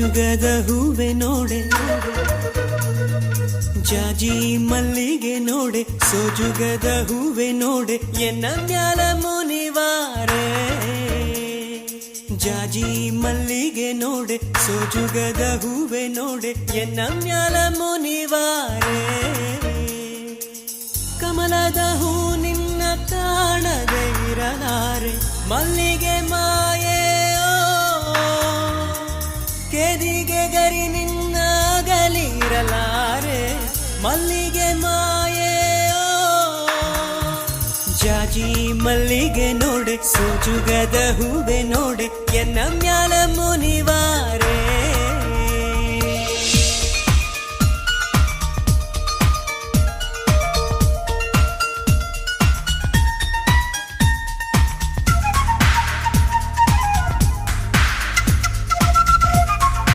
ಸೋಜುಗದ ಹೂವೆ ನೋಡೆ ಜಾಜಿ ಮಲ್ಲಿಗೆ ನೋಡೆ ಸೋಜುಗದ ಹೂವೆ ನೋಡೆ ಎನ್ನ ಮ್ಯಾಲ ಮುನಿವಾರೆ ಜಾಜಿ ಮಲ್ಲಿಗೆ ನೋಡೆ ಸೋಜುಗದ ಹೂವೆ ನೋಡೆ ಎನ್ನ ಮ್ಯಾಲ ಮುನಿವಾರೆ ಕಮಲದ ಹೂ ನಿನ್ನ ಕಾಣದೆ ಇರಲಾರೆ ಮಲ್ಲಿಗೆ ಮಾಯೆ ಕೆದಿಗೆ ಗರಿ ನಿನ್ನಾಗಲಿರಲಾರೆ ಮಲ್ಲಿಗೆ ಮಾಯೆ ಜಾಜಿ ಮಲ್ಲಿಗೆ ನೋಡೆ ಸೋಜುಗದ ಹೂವೆ ನೋಡೆ ಎನ್ನ ಮ್ಯಾಲ ಮುನಿವಾರೆ